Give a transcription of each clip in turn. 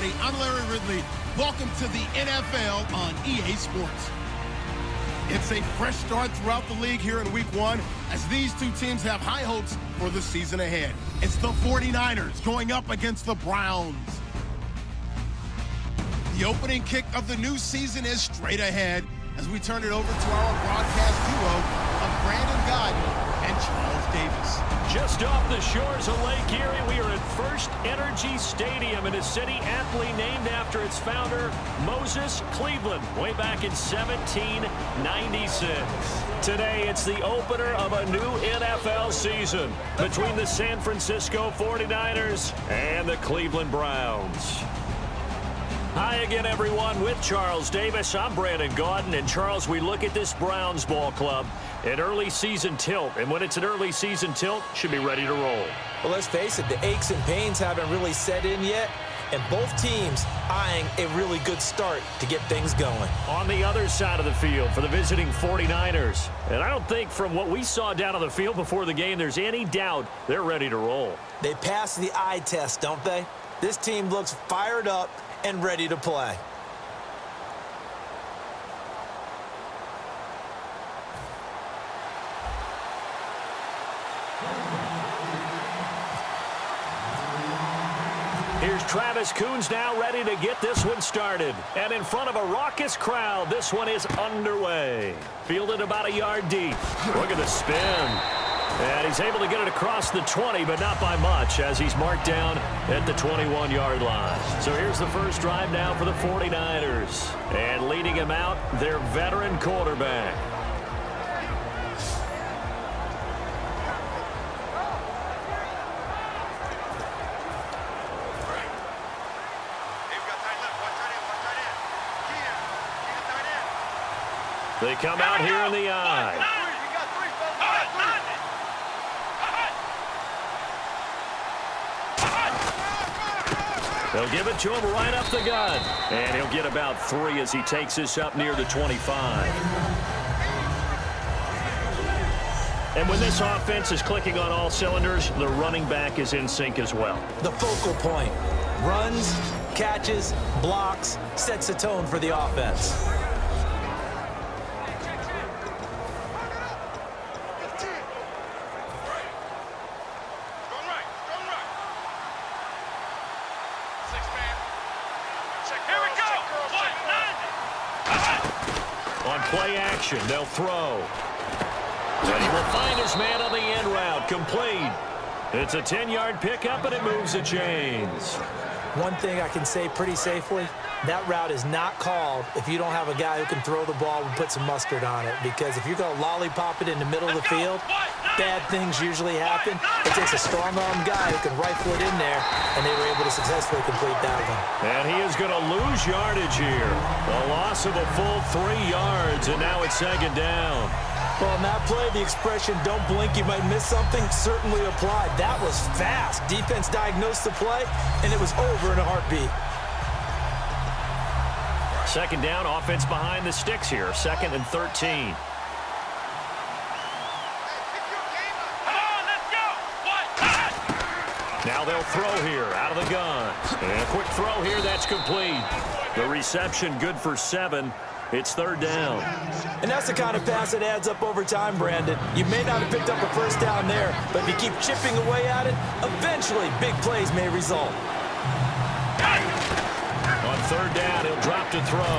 everybody. I'm Larry Ridley. Welcome to the NFL on EA Sports. It's a fresh start throughout the league here in Week 1 as these two teams have high hopes for the season ahead. It's the 49ers going up against the Browns. The opening kick of the new season is straight ahead as we turn it over to our broadcast duo of Brandon Gaudin and Charles Davis. Just off the shores of Lake Erie, we are at First Energy Stadium in a city aptly named after its founder, Moses Cleveland, way back in 1796. Today, it's the opener of a new NFL season between the San Francisco 49ers and the Cleveland Browns. Hi again, everyone. With Charles Davis, I'm Brandon Gaudin. And Charles, we look at this Browns ball club, an early season tilt. And when it's an early season tilt, should be ready to roll. Well, let's face it, the aches and pains haven't really set in yet. And both teams eyeing a really good start to get things going. On the other side of the field for the visiting 49ers. And I don't think from what we saw down on the field before the game, there's any doubt they're ready to roll. They passed the eye test, don't they? This team looks fired up and ready to play. Here's Travis Coons now ready to get this one started. And in front of a raucous crowd, this one is underway. Fielded about a yard deep. Look at the spin. And he's able to get it across the 20, but not by much, as he's marked down at the 21-yard line. So here's the first drive now for the 49ers. And leading him out, their veteran quarterback. They come out here in the eye. They'll give it to him right up the gut. And he'll get about 3 as he takes this up near the 25. And when this offense is clicking on all cylinders, the running back is in sync as well. The focal point. Runs, catches, blocks, sets the tone for the offense. Play action, they'll throw. And he will find his man on the end route, complete. It's a 10-yard pickup, and it moves the chains. One thing I can say pretty safely, that route is not called if you don't have a guy who can throw the ball and put some mustard on it. Because if you're going to lollipop it in the middle of the field, bad things usually happen. It takes a strong-arm guy who can rifle it in there, and they were able to successfully complete that one. And he is going to lose yardage here. A loss of a full 3 yards, and now it's second down. Well, on that play, the expression, don't blink, you might miss something, certainly applied. That was fast. Defense diagnosed the play, and it was over in a heartbeat. Second down, offense behind the sticks here. 2nd and 13. Now they'll throw here out of the gun. And a quick throw here, that's complete. The reception good for 7. It's 3rd down. And that's the kind of pass that adds up over time, Brandon. You may not have picked up a first down there, but if you keep chipping away at it, eventually big plays may result. On 3rd down, he'll drop to throw.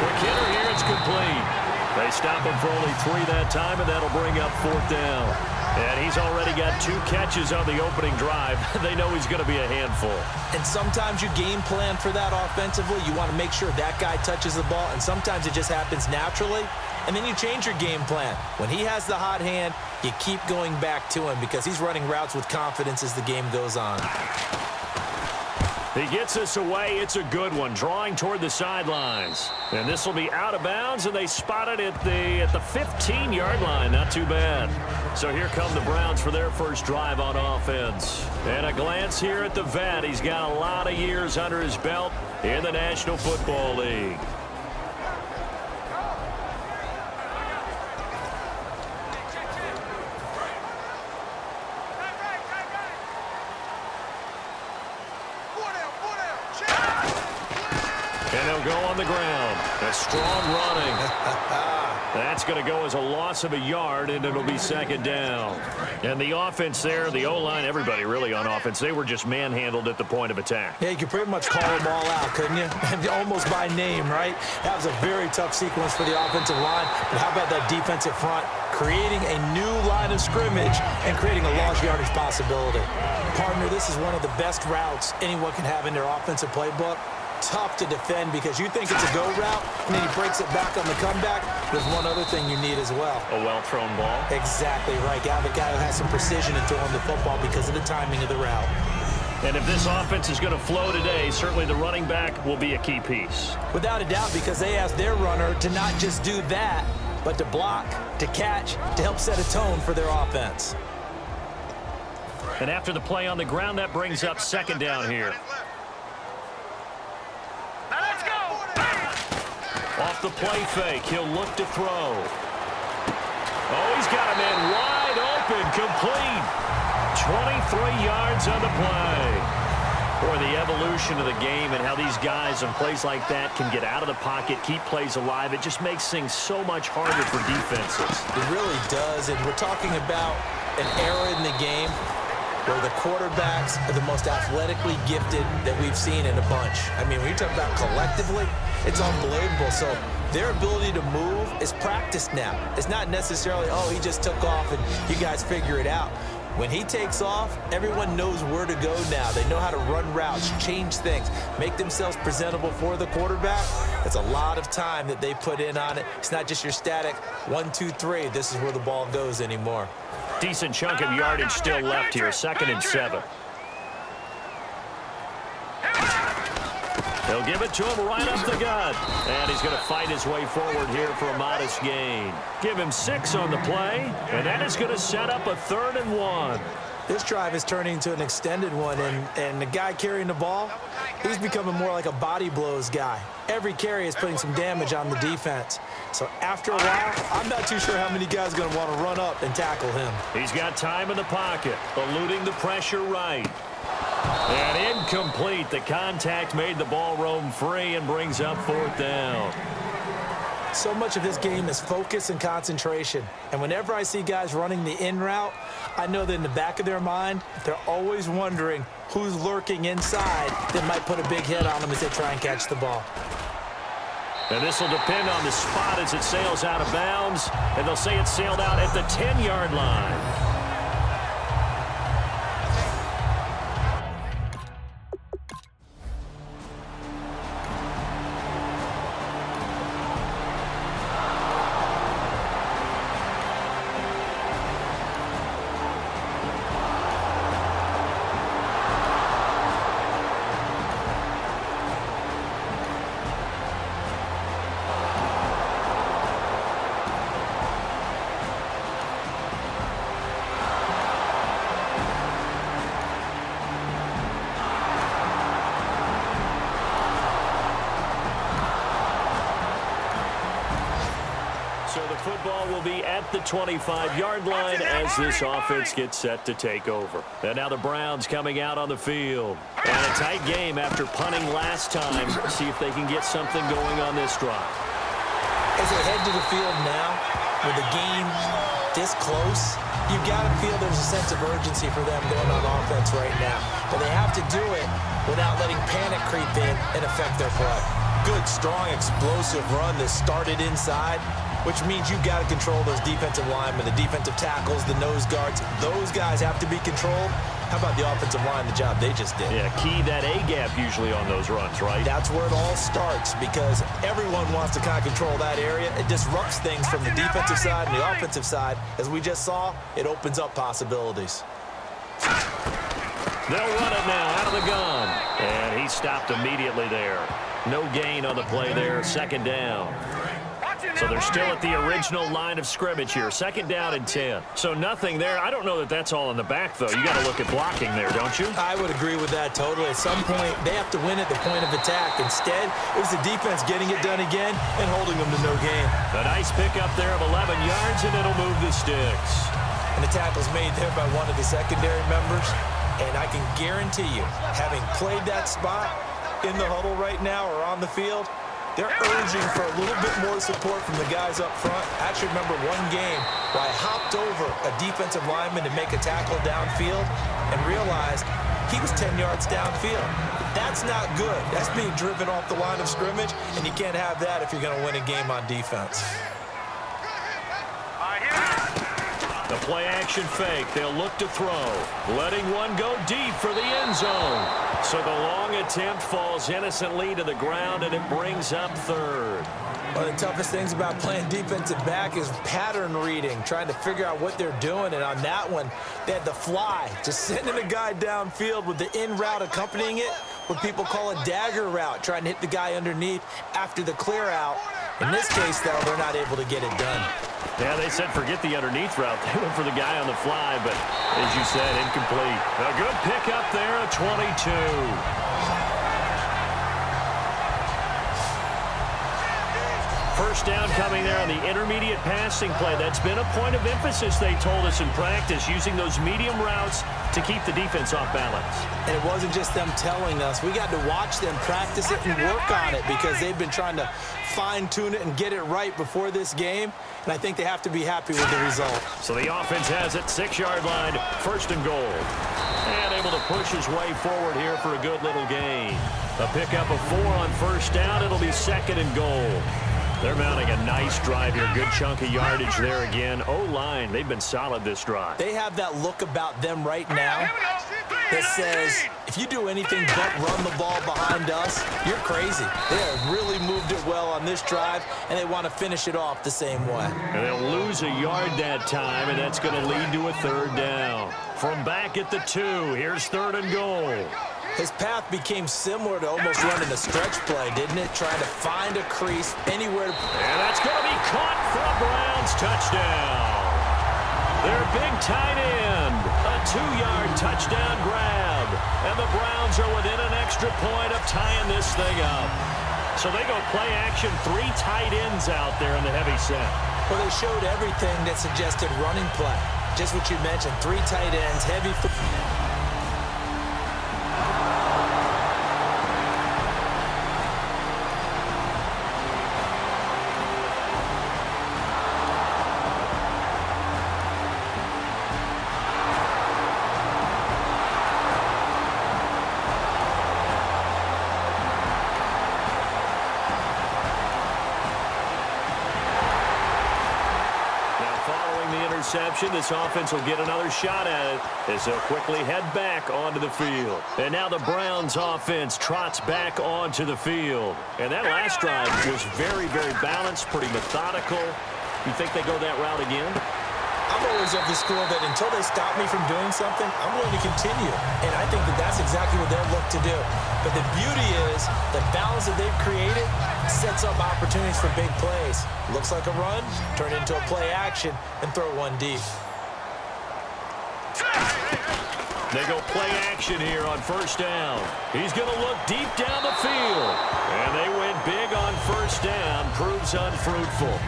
Quick hitter here, it's complete. They stop him for only 3 that time, and that'll bring up 4th down. And he's already got 2 catches on the opening drive. They know he's going to be a handful. And sometimes you game plan for that offensively. You want to make sure that guy touches the ball, and sometimes it just happens naturally. And then you change your game plan. When he has the hot hand, you keep going back to him because he's running routes with confidence as the game goes on. He gets this away. It's a good one, drawing toward the sidelines. And this will be out of bounds, and they spot it at the 15-yard line. Not too bad. So here come the Browns for their first drive on offense. And a glance here at the vet. He's got a lot of years under his belt in the National Football League. And they'll go on the ground. A strong running. That's going to go as a loss of a yard, and it'll be second down. And the offense there, the O-line, everybody really on offense, they were just manhandled at the point of attack. Yeah, you could pretty much call them all out, couldn't you? Almost by name, right? That was a very tough sequence for the offensive line. But how about that defensive front creating a new line of scrimmage and creating a lost yardage possibility? Partner, this is one of the best routes anyone can have in their offensive playbook. Tough to defend because you think it's a go route, and then he breaks it back on the comeback. There's one other thing you need as well. A well-thrown ball. Exactly right. Got a guy who has some precision in throwing the football because of the timing of the route. And if this offense is going to flow today, certainly the running back will be a key piece. Without a doubt, because they asked their runner to not just do that, but to block, to catch, to help set a tone for their offense. And after the play on the ground, that brings up second down here. Off the play fake, he'll look to throw. Oh, he's got a man wide open, complete. 23 yards on the play. Boy, the evolution of the game and how these guys on plays like that can get out of the pocket, keep plays alive, it just makes things so much harder for defenses. It really does, and we're talking about an era in the game where the quarterbacks are the most athletically gifted that we've seen in a bunch. I mean, when you talk about collectively, it's unbelievable. So their ability to move is practiced now. It's not necessarily, oh, he just took off and you guys figure it out. When he takes off, everyone knows where to go now. They know how to run routes, change things, make themselves presentable for the quarterback. It's a lot of time that they put in on it. It's not just your static 1, 2, 3. This is where the ball goes anymore. Decent chunk of yardage still left here, 2nd and 7. They'll give it to him right up the gut. And he's going to fight his way forward here for a modest gain. Give him 6 on the play, and that is going to set up a 3rd and 1. This drive is turning into an extended one, and the guy carrying the ball, he's becoming more like a body blows guy. Every carry is putting some damage on the defense. So after a while, I'm not too sure how many guys are going to want to run up and tackle him. He's got time in the pocket, eluding the pressure right. And incomplete. The contact made the ball roam free and brings up 4th down. So much of this game is focus and concentration. And whenever I see guys running the in route, I know that in the back of their mind, they're always wondering who's lurking inside that might put a big hit on them as they try and catch the ball. And this will depend on the spot as it sails out of bounds. And they'll say it sailed out at the 10-yard line. Football will be at the 25-yard line as this offense gets set to take over. And now the Browns coming out on the field. And a tight game after punting last time. See if they can get something going on this drive. As they head to the field now, with the game this close, you've got to feel there's a sense of urgency for them going on offense right now. But they have to do it without letting panic creep in and affect their play. Good, strong, explosive run that started inside, which means you've got to control those defensive linemen, the defensive tackles, the nose guards. Those guys have to be controlled. How about the offensive line, the job they just did? Yeah, key that A-gap usually on those runs, right? That's where it all starts because everyone wants to kind of control that area. It disrupts things from the defensive side and the offensive side. As we just saw, it opens up possibilities. They'll run it now out of the gun. And he stopped immediately there. No gain on the play there, 2nd down. So they're still at the original line of scrimmage here. 2nd down and 10. So nothing there. I don't know that that's all in the back, though. You got to look at blocking there, don't you? I would agree with that totally. At some point, they have to win at the point of attack. Instead, it was the defense getting it done again and holding them to no gain. A nice pickup there of 11 yards, and it'll move the sticks. And the tackle's made there by one of the secondary members. And I can guarantee you, having played that spot, in the huddle right now or on the field, they're urging for a little bit more support from the guys up front. I actually remember one game where I hopped over a defensive lineman to make a tackle downfield and realized he was 10 yards downfield. That's not good. That's being driven off the line of scrimmage, and you can't have that if you're going to win a game on defense. The play-action fake. They'll look to throw. Letting one go deep for the end zone. So the long attempt falls innocently to the ground, and it brings up third. One of the toughest things about playing defensive back is pattern reading, trying to figure out what they're doing. And on that one, they had the fly, just sending a guy downfield with the in route accompanying it, what people call a dagger route, trying to hit the guy underneath after the clear out. In this case, though, they're not able to get it done. Yeah, they said forget the underneath route. They went for the guy on the fly, but as you said, incomplete. A good pick up there at 22. First down coming there on the intermediate passing play. That's been a point of emphasis, they told us in practice, using those medium routes to keep the defense off balance. And it wasn't just them telling us. We got to watch them practice it and work on it because they've been trying to fine-tune it and get it right before this game. And I think they have to be happy with the result. So the offense has it, 6-yard line, first and goal. And able to push his way forward here for a good little gain. A pickup of 4 on first down. It'll be second and goal. They're mounting a nice drive here. Good chunk of yardage there again. O-line, they've been solid this drive. They have that look about them right now that says, if you do anything but run the ball behind us, you're crazy. They have really moved it well on this drive, and they want to finish it off the same way. And they'll lose a yard that time, and that's going to lead to a third down. From back at the 2, here's third and goal. His path became similar to almost running a stretch play, didn't it? Trying to find a crease anywhere. And that's going to be caught for a Browns touchdown. Their big tight end, a 2-yard touchdown grab. And the Browns are within an extra point of tying this thing up. So they go play action, 3 tight ends out there in the heavy set. Well, they showed everything that suggested running play. Just what you mentioned, 3 tight ends, heavy. This offense will get another shot at it as they'll quickly head back onto the field. And now the Browns offense trots back onto the field. And that last drive was very, very balanced, pretty methodical. You think they go that route again? I'm always of the school that until they stop me from doing something, I'm going to continue. And I think that that's exactly what they'll look to do. But the beauty is the balance that they've created sets up opportunities for big plays. Looks like a run, turn into a play action, and throw one deep. They go play action here on first down. He's going to look deep down the field. And they went big on first down. Proves unfruitful.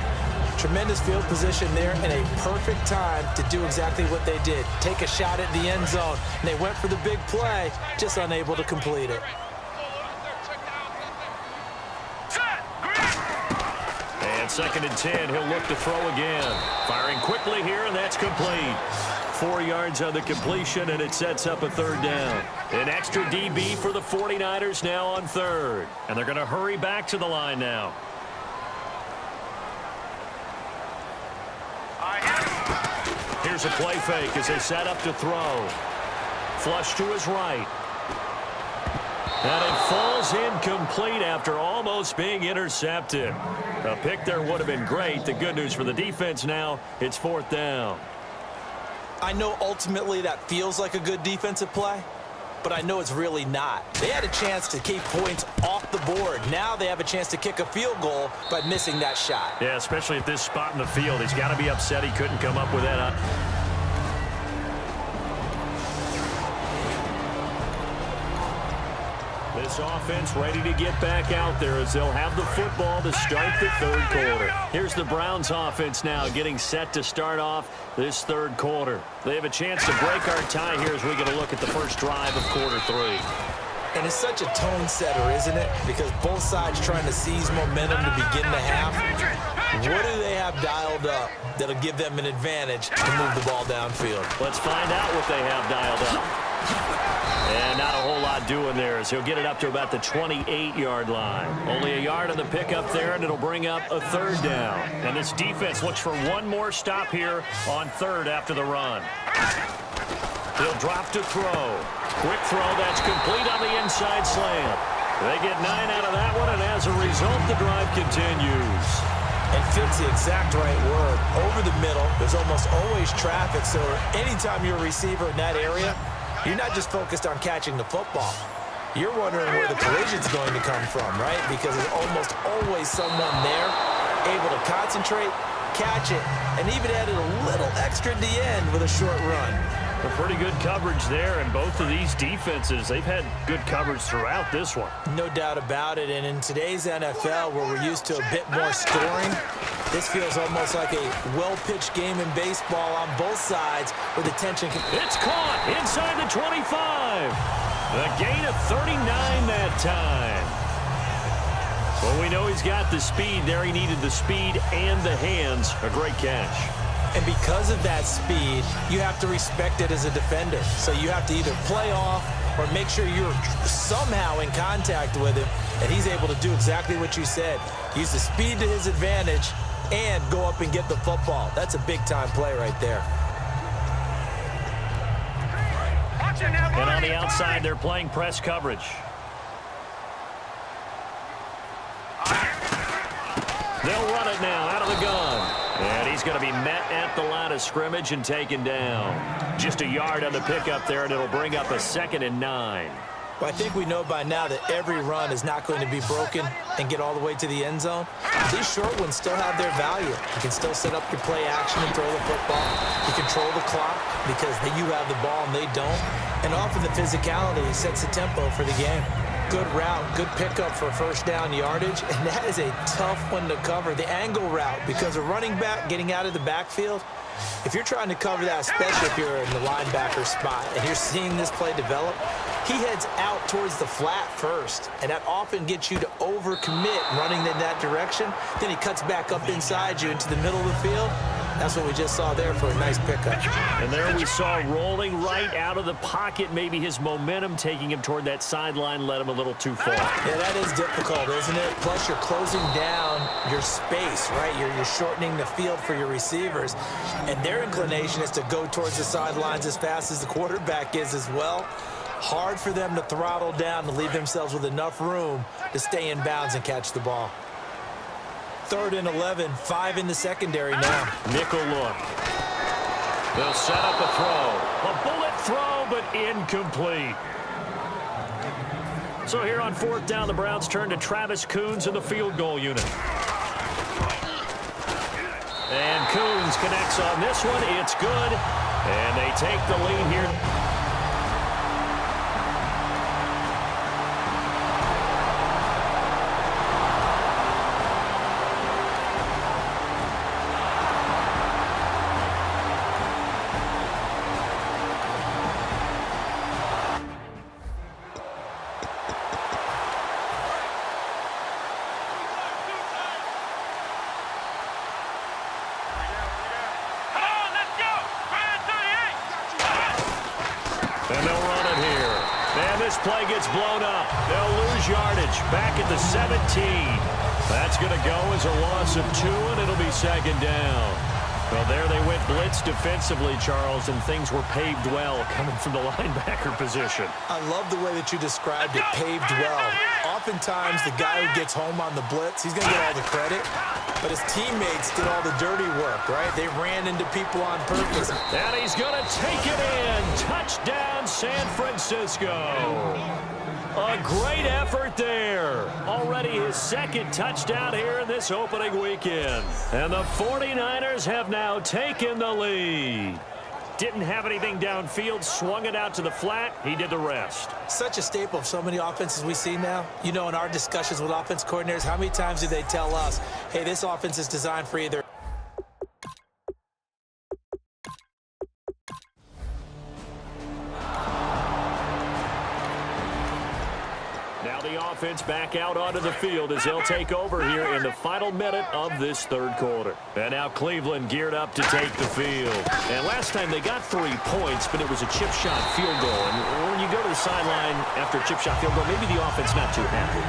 Tremendous field position there and a perfect time to do exactly what they did. Take a shot at the end zone. And they went for the big play, just unable to complete it. And second and 10, he'll look to throw again. Firing quickly here, and that's complete. 4 yards on the completion, and it sets up a third down. An extra DB for the 49ers now on third. And they're going to hurry back to the line now. Here's a play fake as they set up to throw. Flush to his right. And it falls incomplete after almost being intercepted. A pick there would have been great. The good news for the defense now, it's fourth down. I know ultimately that feels like a good defensive play, but I know it's really not. They had a chance to keep points off the board. Now they have a chance to kick a field goal by missing that shot. Yeah, especially at this spot in the field. He's got to be upset he couldn't come up with that. This offense ready to get back out there as they'll have the football to start the third quarter. Here's the Browns offense now getting set to start off this third quarter. They have a chance to break our tie here as we get a look at the first drive of quarter 3. And it's such a tone setter, isn't it? Because both sides trying to seize momentum to begin the half. What do they have dialed up that'll give them an advantage to move the ball downfield? Let's find out what they have dialed up. And not a whole lot doing there as he'll get it up to about the 28-yard line. Only a yard on the pickup there, and it'll bring up a third down. And this defense looks for one more stop here on third after the run. He'll drop to throw. Quick throw that's complete on the inside slant. They get 9 out of that one, and as a result, the drive continues. And fits the exact right word. Over the middle, there's almost always traffic, so anytime you're a receiver in that area, you're not just focused on catching the football. You're wondering where the collision's going to come from, right? Because there's almost always someone there able to concentrate, catch it, and even added a little extra at the end with a short run. A pretty good coverage there, and both of these defenses, they've had good coverage throughout this one. No doubt about it, and in today's NFL, where we're used to a bit more scoring, this feels almost like a well-pitched game in baseball on both sides where the tension can... It's caught inside the 25. The gain of 39 that time. Well, we know he's got the speed there. He needed the speed and the hands. A great catch. And because of that speed, you have to respect it as a defender. So you have to either play off or make sure you're somehow in contact with him, and he's able to do exactly what you said. Use the speed to his advantage and go up and get the football. That's a big-time play right there. And on the outside, they're playing press coverage. They'll run it now out of the gun. And he's going to be met at the line of scrimmage and taken down. Just a yard on the pickup there, and it'll bring up a 2nd and 9. Well, I think we know by now that every run is not going to be broken and get all the way to the end zone. These short ones still have their value. You can still set up your play action and throw the football. You control the clock because you have the ball and they don't. And often the physicality sets the tempo for the game. Good route, good pickup for first down yardage, and that is a tough one to cover. The angle route, because a running back getting out of the backfield, if you're trying to cover that, especially if you're in the linebacker spot and you're seeing this play develop, he heads out towards the flat first, and that often gets you to overcommit running in that direction. Then he cuts back up inside you into the middle of the field. That's what we just saw there for a nice pickup. And there we saw rolling right out of the pocket. Maybe his momentum taking him toward that sideline led him a little too far. Yeah, that is difficult, isn't it? Plus, you're closing down your space, right? You're shortening the field for your receivers. And their inclination is to go towards the sidelines as fast as the quarterback is as well. Hard for them to throttle down to leave themselves with enough room to stay in bounds and catch the ball. 3rd and 11, 5 in the secondary now. Nickel look. They'll set up a throw. A bullet throw, but incomplete. So here on 4th down, the Browns turn to Travis Coons in the field goal unit. And Coons connects on this one. It's good. And they take the lead here. And they'll run it here. And this play gets blown up. They'll lose yardage back at the 17. That's going to go as a loss of 2, and it'll be 2nd down. Well, there they went blitz defensively, Charles, and things were paved well coming from the linebacker position. I love the way that you described it, paved well. Oftentimes, the guy who gets home on the blitz, he's going to get all the credit, but his teammates did all the dirty work, right? They ran into people on purpose. And he's going to take it in. Touchdown, San Francisco. A great effort there. Already his 2nd touchdown here in this opening weekend. And the 49ers have now taken the lead. Didn't have anything downfield, swung it out to the flat. He did the rest. Such a staple of so many offenses we see now. You know, in our discussions with offense coordinators, how many times do they tell us, hey, this offense is designed for either offense back out onto the field as they'll take over here in the final minute of this third quarter. And now Cleveland geared up to take the field. And last time they got 3 points, but it was a chip shot field goal. And when you go to the sideline after a chip shot field goal, maybe the offense not too happy.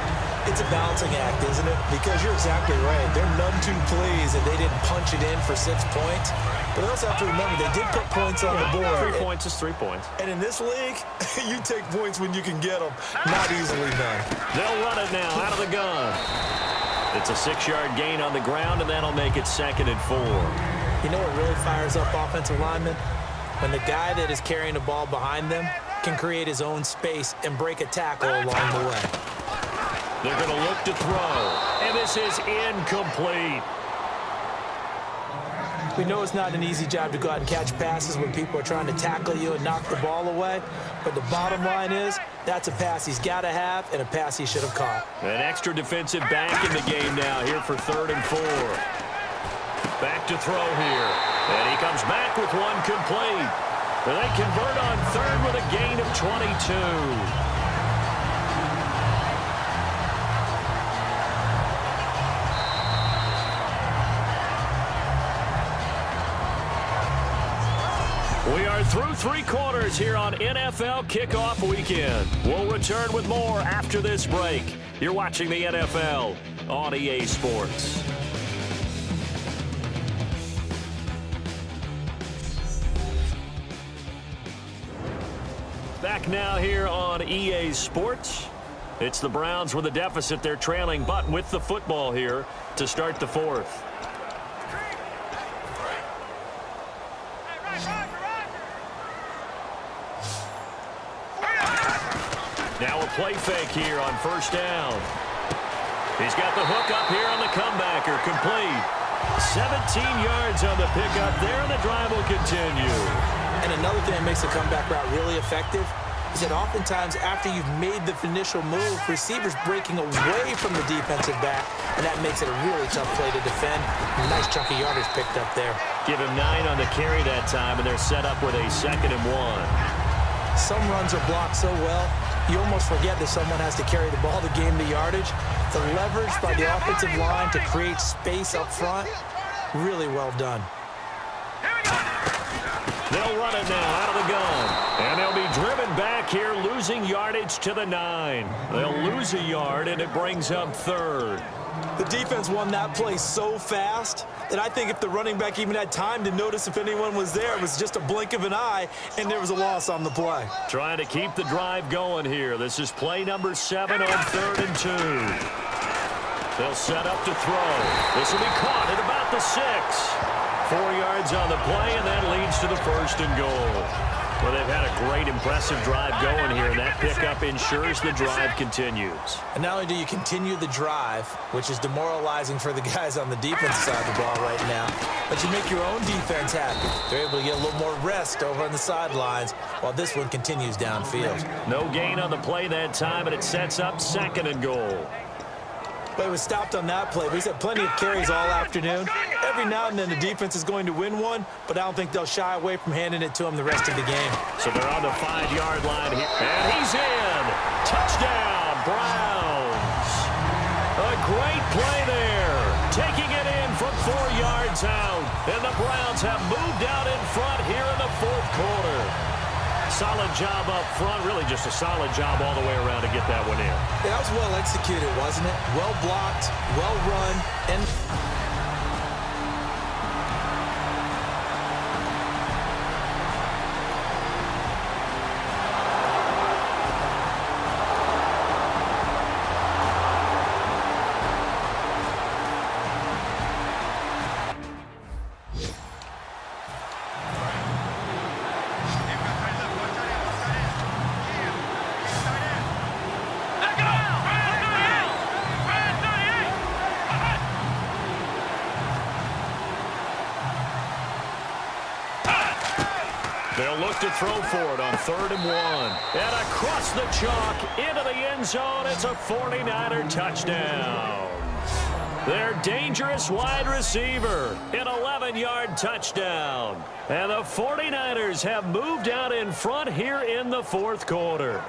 It's a balancing act, isn't it? Because you're exactly right. They're none too pleased that they didn't punch it in for 6 points. But they also have to remember they did put points on the board. 3 points is 3 points. And in this league, you take points when you can get them. Not easily done. They'll run it now out of the gun. It's a 6-yard gain on the ground, and that'll make it 2nd and 4. You know what really fires up offensive linemen? When the guy that is carrying the ball behind them can create his own space and break a tackle along the way. They're going to look to throw, and this is incomplete. We know it's not an easy job to go out and catch passes when people are trying to tackle you and knock the ball away, but the bottom line is that's a pass he's got to have and a pass he should have caught. An extra defensive back in the game now here for 3rd and 4. Back to throw here, and he comes back with one complete. And they convert on 3rd with a gain of 22. We are through 3 quarters here on NFL Kickoff Weekend. We'll return with more after this break. You're watching the NFL on EA Sports. Back now here on EA Sports. It's the Browns with a deficit. They're trailing, but with the football here to start the 4th. Now a play fake here on 1st down. He's got the hook up here on the comebacker. Complete. 17 yards on the pickup there, and the drive will continue. And another thing that makes the comeback route really effective is that oftentimes after you've made the initial move, receivers breaking away from the defensive back, and that makes it a really tough play to defend. A nice chunk of yardage picked up there. Give him 9 on the carry that time, and they're set up with a 2nd and 1. Some runs are blocked so well, you almost forget that someone has to carry the ball to gain the yardage. The leverage by the offensive line to create space up front, really well done. They'll run it now out of the gun. And they'll be driven back here, losing yardage to the 9. They'll lose a yard, and it brings up 3rd. The defense won that play so fast that I think if the running back even had time to notice if anyone was there, it was just a blink of an eye, and there was a loss on the play. Trying to keep the drive going here. This is play number 7 on 3rd and 2. They'll set up to throw. This will be caught at about the 6. 4 yards on the play, and that leads to the 1st and goal. Well, they've had a great, impressive drive going here, and that pickup ensures the drive continues. And not only do you continue the drive, which is demoralizing for the guys on the defense side of the ball right now, but you make your own defense happy. They're able to get a little more rest over on the sidelines while this one continues downfield. No gain on the play that time, and it sets up 2nd and goal. But it was stopped on that play. He's had plenty of carries all afternoon. Every now and then the defense is going to win one, but I don't think they'll shy away from handing it to him the rest of the game. So they're on the 5-yard line here. And he's in. Touchdown, Browns. A great play there. Taking it in from 4 yards out. And the Browns have moved out in front here in the 4th quarter. Solid job up front, really just a solid job all the way around to get that one in. That was well executed, wasn't it? Well blocked, well run, and... They'll look to throw for it on 3rd and 1. And across the chalk into the end zone. It's a 49er touchdown. Their dangerous wide receiver, an 11-yard touchdown. And the 49ers have moved out in front here in the 4th quarter.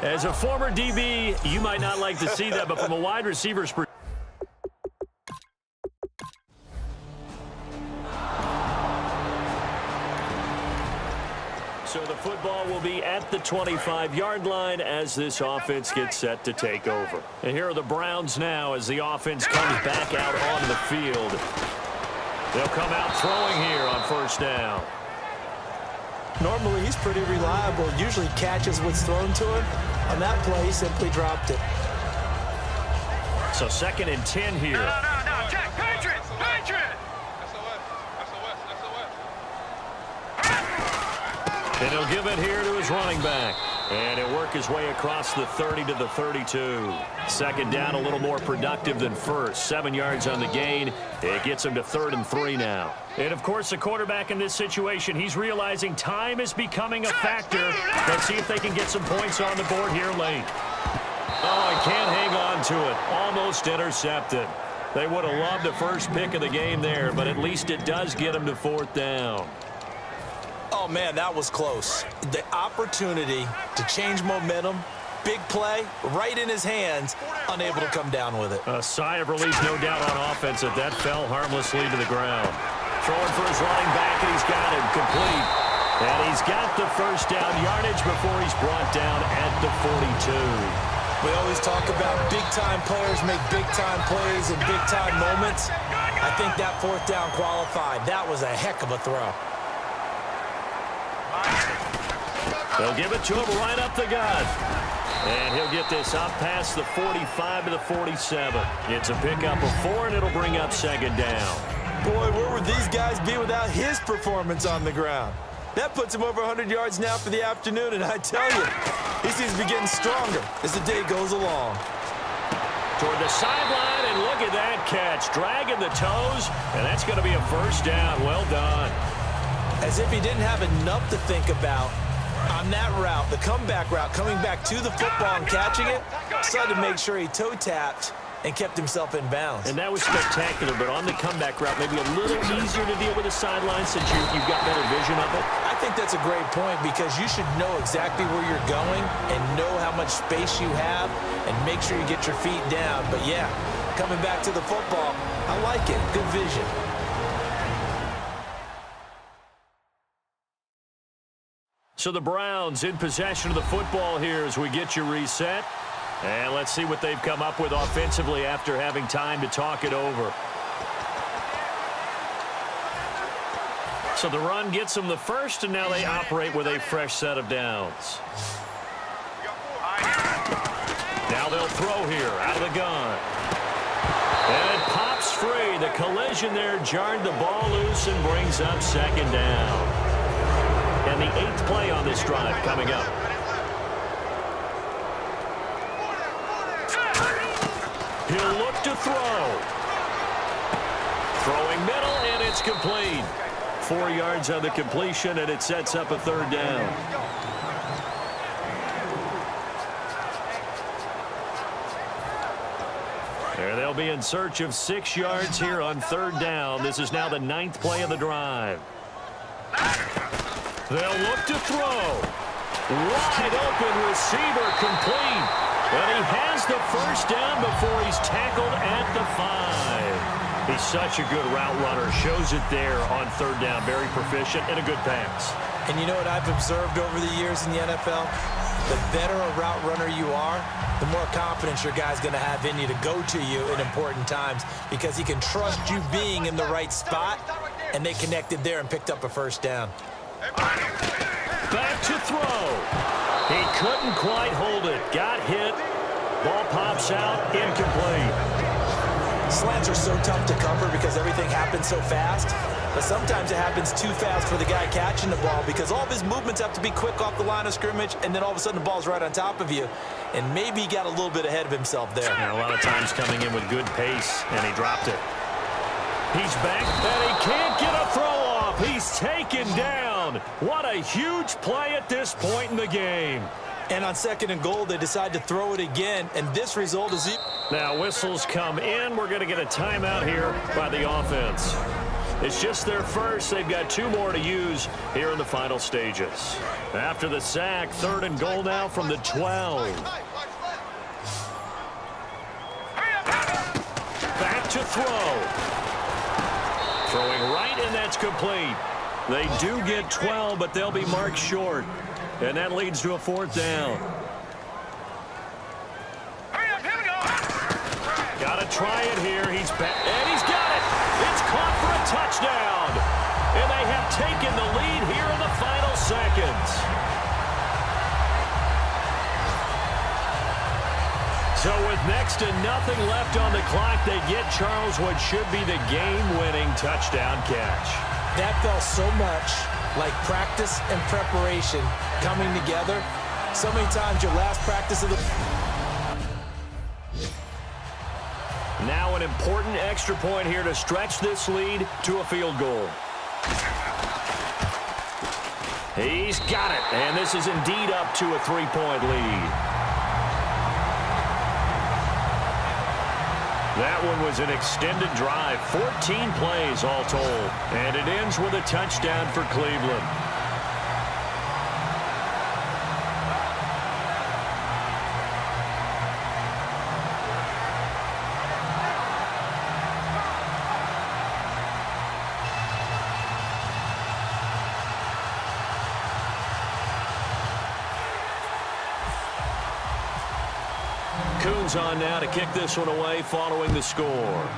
As a former DB, you might not like to see that, but from a wide receiver's perspective, so the football will be at the 25-yard line as this offense gets set to take over. And here are the Browns now as the offense comes back out onto the field. They'll come out throwing here on first down. Normally, he's pretty reliable. Usually catches what's thrown to him. On that play, he simply dropped it. So 2nd and 10 here. No, Jack, Patriot! And he'll give it here to his running back. And he'll work his way across the 30 to the 32. Second down, a little more productive than first. 7 yards on the gain. It gets him to 3rd and 3 now. And, of course, the quarterback in this situation, he's realizing time is becoming a factor. Let's see if they can get some points on the board here late. Oh, he can't hang on to it. Almost intercepted. They would have loved the first pick of the game there, but at least it does get him to 4th down. Oh, man, that was close. The opportunity to change momentum, big play, right in his hands, unable to come down with it. A sigh of relief, no doubt, on offense that fell harmlessly to the ground. Throwing for his running back, and he's got him complete. And he's got the first down yardage before he's brought down at the 42. We always talk about big-time players make big-time plays in big-time moments. I think that 4th down qualified. That was a heck of a throw. They'll give it to him right up the gut. And he'll get this up past the 45 to the 47. It's a pickup of 4, and it'll bring up 2nd down. Boy, where would these guys be without his performance on the ground? That puts him over 100 yards now for the afternoon, and I tell you, he seems to be getting stronger as the day goes along. Toward the sideline, and look at that catch. Dragging the toes, and that's going to be a first down. Well done. As if he didn't have enough to think about on that route, the comeback route, coming back to the football and catching it, decided to make sure he toe-tapped and kept himself in bounds. And that was spectacular, but on the comeback route, maybe a little easier to deal with the sideline since you've got better vision of it. I think that's a great point because you should know exactly where you're going and know how much space you have and make sure you get your feet down. But, yeah, coming back to the football, I like it. Good vision. So the Browns in possession of the football here as we get you reset. And let's see what they've come up with offensively after having time to talk it over. So the run gets them the first, and now they operate with a fresh set of downs. Now they'll throw here out of the gun. And it pops free. The collision there jarred the ball loose and brings up 2nd down. And the 8th play on this drive coming up. He'll look to throw. Throwing middle, and it's complete. 4 yards on the completion, and it sets up a 3rd down. There they'll be in search of 6 yards here on 3rd down. This is now the 9th play of the drive. They'll look to throw. Wide open receiver complete. And he has the first down before he's tackled at the 5. He's such a good route runner. Shows it there on 3rd down. Very proficient and a good pass. And you know what I've observed over the years in the NFL? The better a route runner you are, the more confidence your guy's going to have in you to go to you in important times because he can trust you being in the right spot, and they connected there and picked up a first down. Back to throw. He couldn't quite hold it. Got hit. Ball pops out. Incomplete. Slants are so tough to cover because everything happens so fast. But sometimes it happens too fast for the guy catching the ball because all of his movements have to be quick off the line of scrimmage, and then all of a sudden the ball's right on top of you. And maybe he got a little bit ahead of himself there. And a lot of times coming in with good pace, and he dropped it. He's back, and he can't get a throw off. He's taken down. What a huge play at this point in the game. And on 2nd and goal, they decide to throw it again, and this result is... Now whistles come in. We're going to get a timeout here by the offense. It's just their first. They've got 2 more to use here in the final stages. After the sack, 3rd and goal now from the 12. Back to throw. Throwing right, and that's complete. They do get 12, but they'll be marked short. And that leads to a 4th down. Got to try it here. He's back, and he's got it. It's caught for a touchdown. And they have taken the lead here in the final seconds. So with next to nothing left on the clock, they get Charles what should be the game-winning touchdown catch. That felt so much like practice and preparation coming together. So many times your last practice of the... Now an important extra point here to stretch this lead to a field goal. He's got it, and this is indeed up to a 3-point lead. That one was an extended drive, 14 plays all told, and it ends with a touchdown for Cleveland. Coons on now to kick this one away following the score.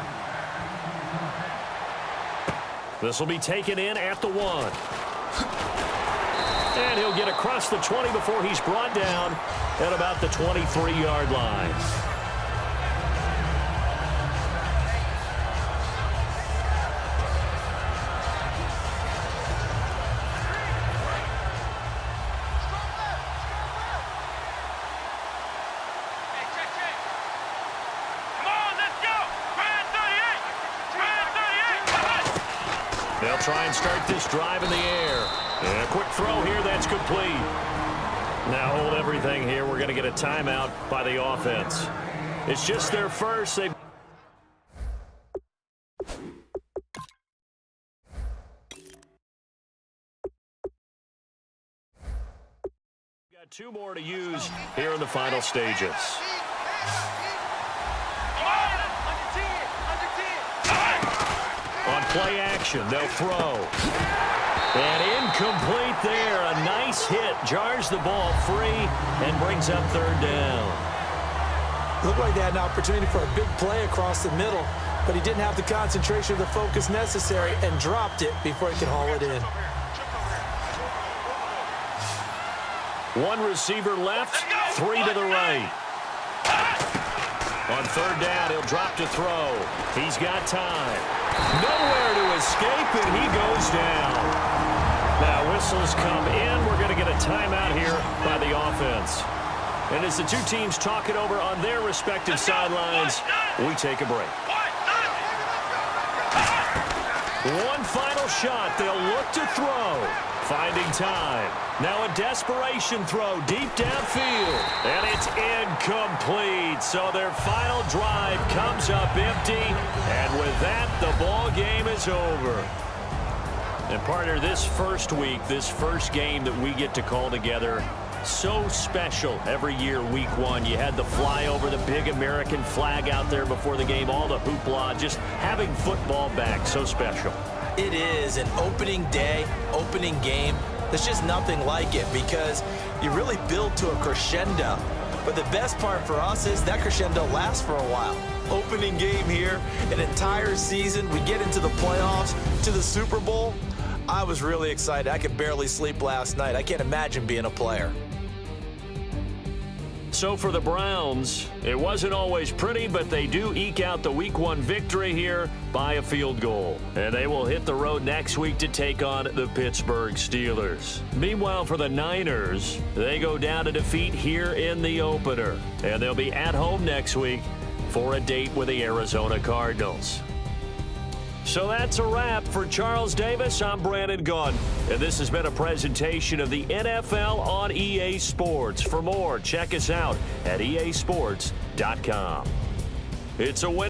This will be taken in at the 1. And he'll get across the 20 before he's brought down at about the 23-yard line. They'll try and start this drive in the air. And a quick throw here, that's complete. Now hold everything here. We're going to get a timeout by the offense. It's just their first. They've got 2 more to use here in the final stages. On play action, they'll throw. And incomplete there. A nice hit. Jars the ball free and brings up 3rd down. Looked like they had an opportunity for a big play across the middle, but he didn't have the concentration or the focus necessary and dropped it before he could haul it in. 1 receiver left, 3 to the right. On 3rd down, he'll drop to throw. He's got time. Nowhere to escape, and he goes down. Now, whistles come in. We're going to get a timeout here by the offense. And as the 2 teams talk it over on their respective sidelines, we take a break. One final shot. They'll look to throw. Finding time. Now a desperation throw deep downfield. And it's incomplete. So their final drive comes up empty. And with that, the ball game is over. And partner, this first week, this first game that we get to call together, so special every year, week 1. You had the flyover, the big American flag out there before the game, all the hoopla, just having football back, so special. It is an opening day, opening game. There's just nothing like it because you really build to a crescendo. But the best part for us is that crescendo lasts for a while. Opening game here, an entire season. We get into the playoffs, to the Super Bowl. I was really excited. I could barely sleep last night. I can't imagine being a player. So for the Browns, it wasn't always pretty, but they do eke out the Week 1 victory here by a field goal. And they will hit the road next week to take on the Pittsburgh Steelers. Meanwhile, for the Niners, they go down to defeat here in the opener. And they'll be at home next week for a date with the Arizona Cardinals. So that's a wrap. For Charles Davis, I'm Brandon Gaudin, and this has been a presentation of the NFL on EA Sports. For more, check us out at easports.com. It's a win.